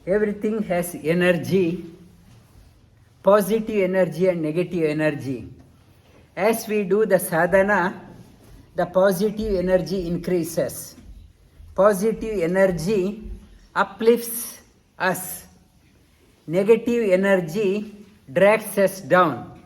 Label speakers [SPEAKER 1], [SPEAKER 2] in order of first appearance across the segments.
[SPEAKER 1] Everything has energy, positive energy and negative energy. As we do the sadhana, the positive energy increases. Positive energy uplifts us. Negative energy drags us down.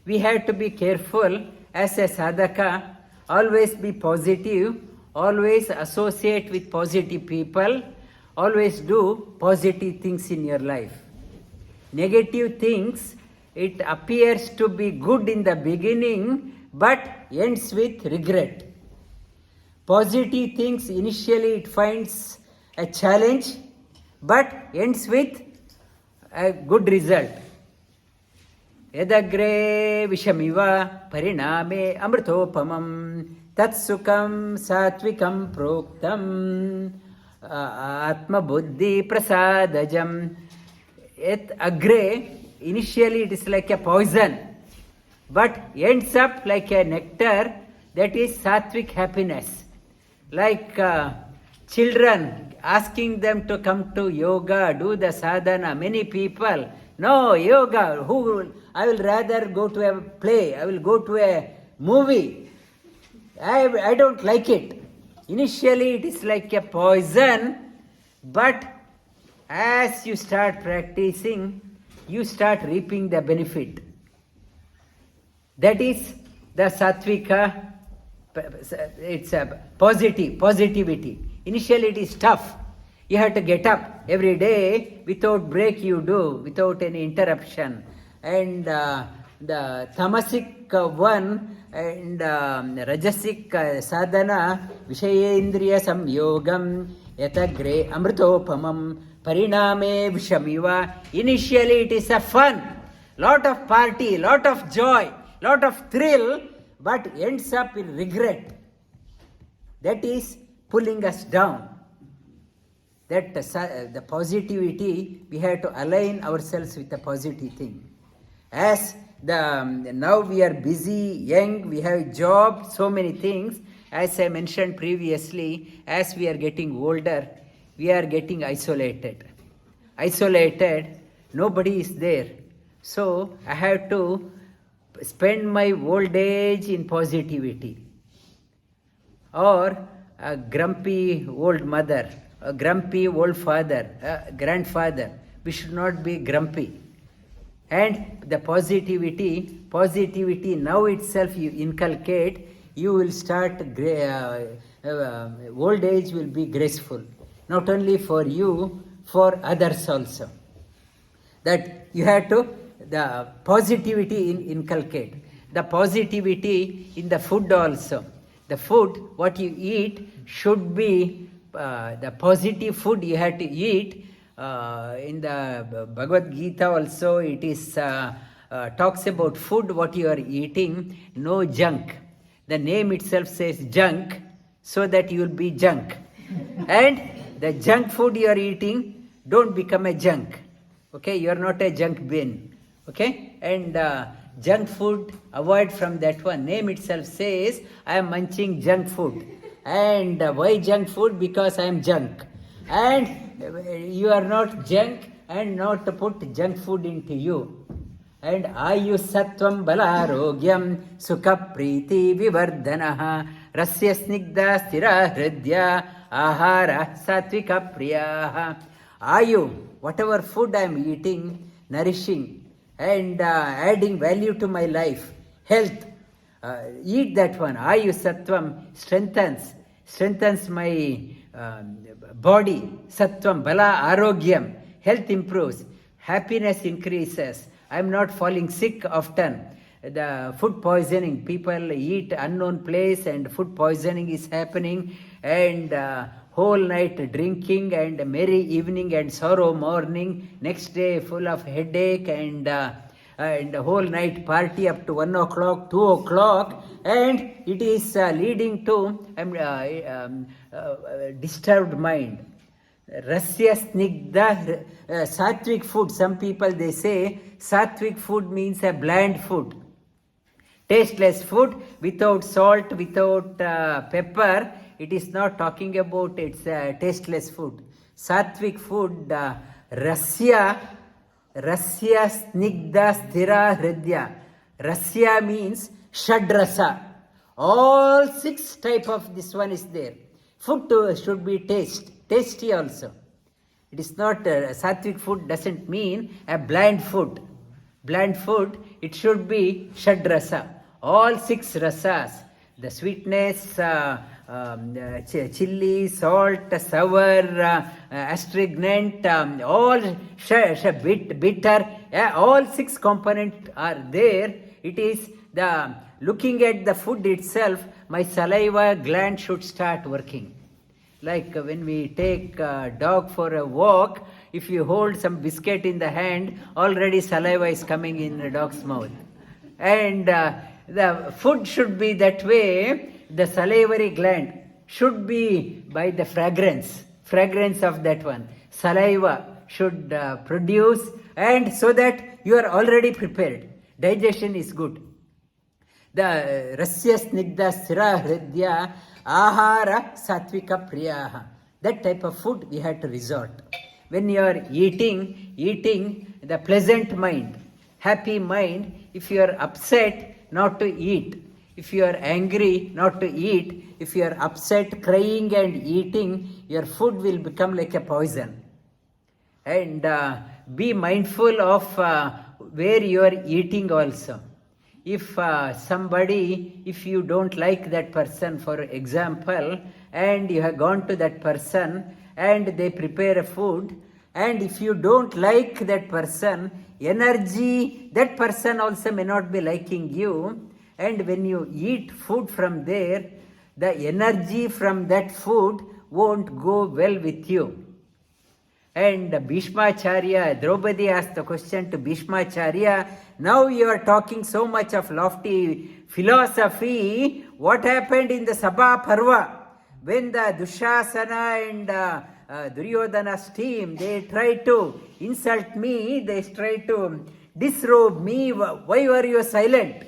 [SPEAKER 1] We have to be careful as a sadhaka, always be positive, always associate with positive people, always do positive things in your life. Negative things, it appears to be good in the beginning, but ends with regret. Positive things, initially it finds a challenge, but ends with a good result. Agre visham pariname mritopamam sukham sattvikam proktam atma-buddhi-prasada-jam. Agre, initially it is like a poison, but ends up like a nectar, that is sattvic happiness. Like children, asking them to come to yoga, do the sadhana. Many people, no, yoga, I will rather go to a play, I will go to a movie. I don't like it. Initially it is like a poison, but as you start practicing, you start reaping the benefit. That is the sattvika, it's a positivity. Initially it is tough. You have to get up every day, without break you do, without any interruption. And the tamasic one and rajasic sadhana, vishayendriya samyogam, agre mritopamam, pariname visham. Initially it is a fun, lot of party, lot of joy, lot of thrill, but ends up in regret. That is pulling us down. That the positivity, we have to align ourselves with the positive thing. As now we are busy, young, we have job, so many things. As I mentioned previously, as we are getting older, we are getting isolated. Nobody is there. So I have to spend my old age in positivity. Or a grumpy old mother, a grumpy old father, a grandfather. We should not be grumpy. And the positivity now itself you inculcate, you will start, old age will be graceful. Not only for you, for others also. That you have to, the positivity inculcate. The positivity in the food also. The food, what you eat, should be the positive food you have to eat. In the Bhagavad Geeta also, it is talks about food, what you are eating, no junk. The name itself says junk, so that you will be junk. And the junk food you are eating, don't become a junk. Okay, you are not a junk bin. Okay, and junk food, avoid from that one. Name itself says, I am munching junk food. And why junk food? Because I am junk. And you are not junk, and not to put junk food into you. And ayu sattvam balarogyam sukha priti vivardhanaha rasya snigdha stira hridya ahara sattvika priyaha. Ayu, whatever food I am eating, nourishing and adding value to my life, health, eat that one. Ayu sattvam strengthens my body. Sattvam, bala, arogyam, health improves, happiness increases. I am not falling sick often. The food poisoning, people eat unknown place and food poisoning is happening, and whole night drinking and merry evening and sorrow morning, next day full of headache and whole night party up to 1 o'clock, 2 o'clock, and it is leading to disturbed mind. Rasya snigdha, sattvic food. Some people they say sattvic food means a bland food, tasteless food without salt, without pepper. It is not talking about it's tasteless food. Sattvic food, rasya snigdha sthira hridya. Rasya means shadrasa. All 6 type of this one is there. Food should be tasty also. It is not, sattvic food doesn't mean a bland food. Bland food, it should be shadrasa. All 6 rasas. The sweetness, chili, salt, sour, astringent, all bitter, all 6 components are there. It is the looking at the food itself, my saliva gland should start working. Like when we take a dog for a walk, if you hold some biscuit in the hand, already saliva is coming in the dog's mouth. And the food should be that way. The salivary gland should be by the fragrance of that one. Saliva should produce, and so that you are already prepared. Digestion is good. The rasya snigdha sthira hridya ahara sattvika priyaha. That type of food we have to resort. When you are eating the pleasant mind, happy mind. If you are upset, not to eat. If you are angry, not to eat. If you are upset, crying and eating, your food will become like a poison. And be mindful of where you are eating also. If if you don't like that person, for example, and you have gone to that person and they prepare a food, and if you don't like that person, energy, that person also may not be liking you. And when you eat food from there, the energy from that food won't go well with you. And Bhishmacharya, Draupadi asked the question to Bhishmacharya, now you are talking so much of lofty philosophy. What happened in the Sabha Parva? When the Dushasana and Duryodhana's team, they tried to insult me, they tried to disrobe me, why were you silent?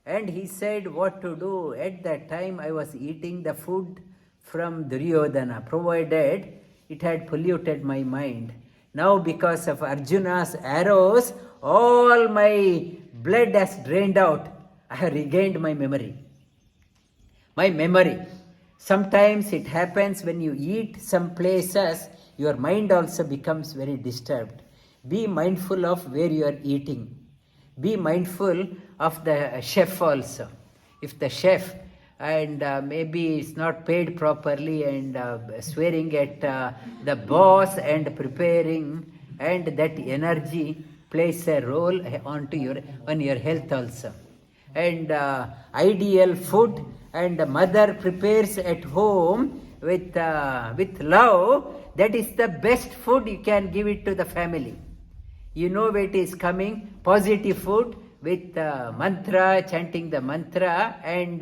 [SPEAKER 1] And he said what to do. At that time I was eating the food from Duryodhana, provided it had polluted my mind. Now because of Arjuna's arrows, all my blood has drained out. I have regained my memory. Sometimes it happens when you eat some places, your mind also becomes very disturbed. Be mindful of where you are eating. Be mindful of the chef also. If the chef and maybe is not paid properly and swearing at the boss and preparing, and that energy plays a role on your health also. And ideal food, and the mother prepares at home with love, that is the best food you can give it to the family. You know where it is coming, positive food with mantra, chanting the mantra, and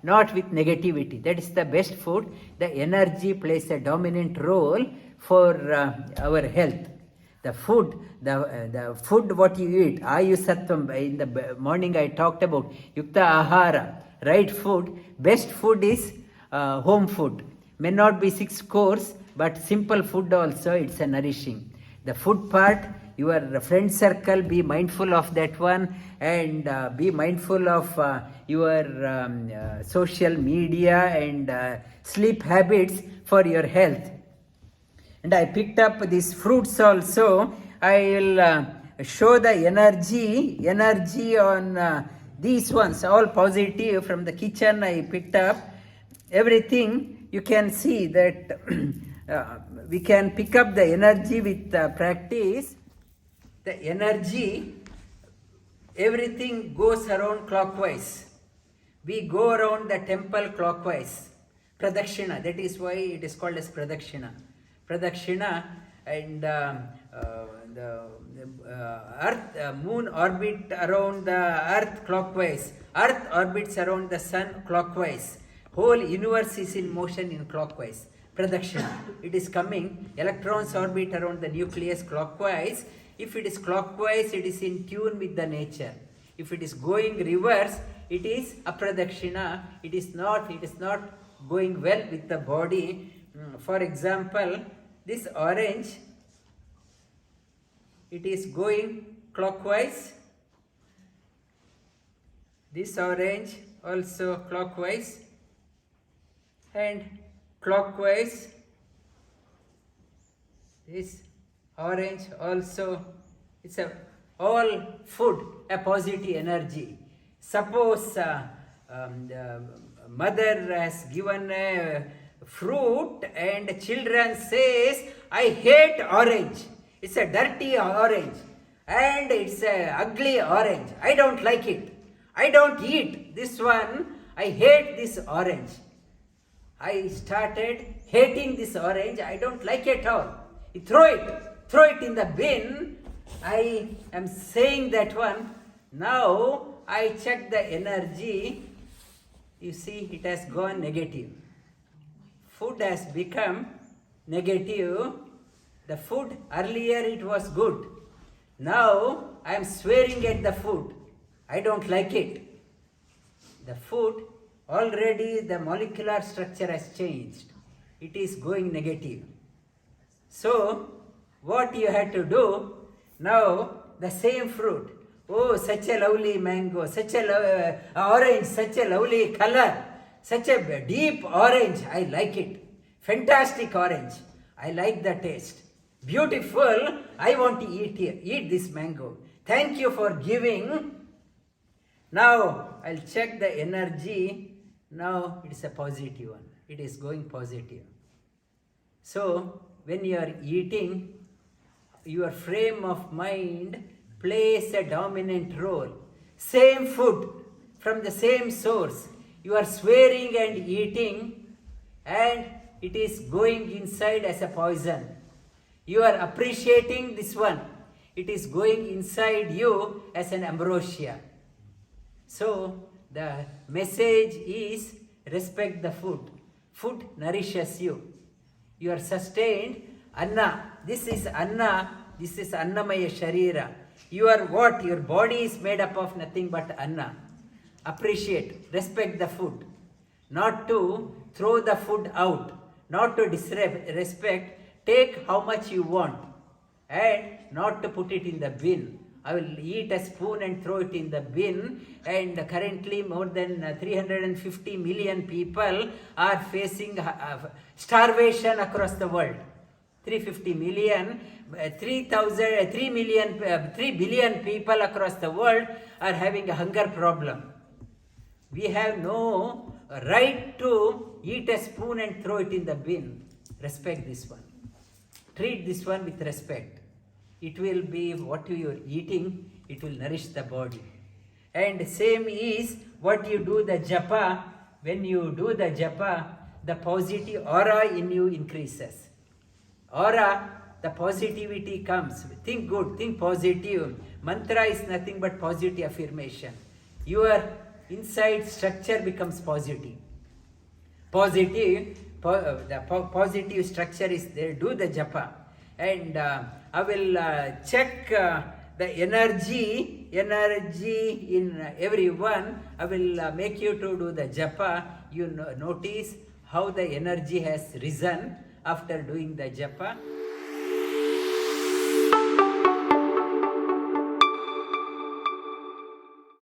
[SPEAKER 1] not with negativity. That is the best food. The energy plays a dominant role for our health. The food what you eat, ayusattvam, in the morning I talked about yukta ahara, right food. Best food is home food. May not be 6 course, but simple food also, it's a nourishing. The food part, your friend circle, be mindful of that one, and be mindful of your social media and sleep habits for your health. And I picked up these fruits also. I will show the energy on these ones, all positive. From the kitchen I picked up everything. You can see that we can pick up the energy with practice. The energy, everything goes around clockwise. We go around the temple clockwise. Pradakshina, that is why it is called as Pradakshina. Pradakshina, and the earth, moon orbit around the earth clockwise. Earth orbits around the sun clockwise. Whole universe is in motion in clockwise. Pradakshina, it is coming. Electrons orbit around the nucleus clockwise. If it is clockwise, it is in tune with the nature. If it is going reverse, it is apradakshina. It is not going well with the body. For example, this orange, it is going clockwise. This orange also clockwise and clockwise. This orange also, it's all food, a positive energy. Suppose the mother has given a fruit and children says, I hate orange. It's a dirty orange and it's a ugly orange. I don't like it. I don't eat this one. I hate this orange. I started hating this orange. I don't like it at all. You throw it in the bin. I am saying that one. Now I check the energy. You see, it has gone negative. Food has become negative. The food, earlier it was good. Now I am swearing at the food. I don't like it. The food, already the molecular structure has changed. It is going negative. So, what you have to do, now the same fruit. Oh, such a lovely mango, such a orange, such a lovely color, such a deep orange. I like it. Fantastic orange. I like the taste. Beautiful. I want to eat this mango. Thank you for giving. Now, I'll check the energy. Now, it's a positive one. It is going positive. So, when you are eating, your frame of mind plays a dominant role. Same food from the same source. You are swearing and eating, and it is going inside as a poison. You are appreciating this one. It is going inside you as an ambrosia. So, the message is respect the food. Food nourishes you. You are sustained. Anna. This is Anna. This is Annamaya Sharira. You are what? Your body is made up of nothing but Anna. Appreciate. Respect the food. Not to throw the food out. Not to disrespect. Take how much you want. And not to put it in the bin. I will eat a spoon and throw it in the bin, and currently more than 350 million people are facing starvation across the world. 350 million, 3 billion people across the world are having a hunger problem. We have no right to eat a spoon and throw it in the bin. Respect this one. Treat this one with respect. It will be what you are eating, it will nourish the body. And same is what you do the japa. When you do the japa, the positive aura in you increases. Aura, the positivity comes. Think good, think positive. Mantra is nothing but positive affirmation. Your inside structure becomes positive. The positive structure is there. Do the japa. And I will check the energy in everyone. I will make you to do the japa. You notice how the energy has risen after doing the japa.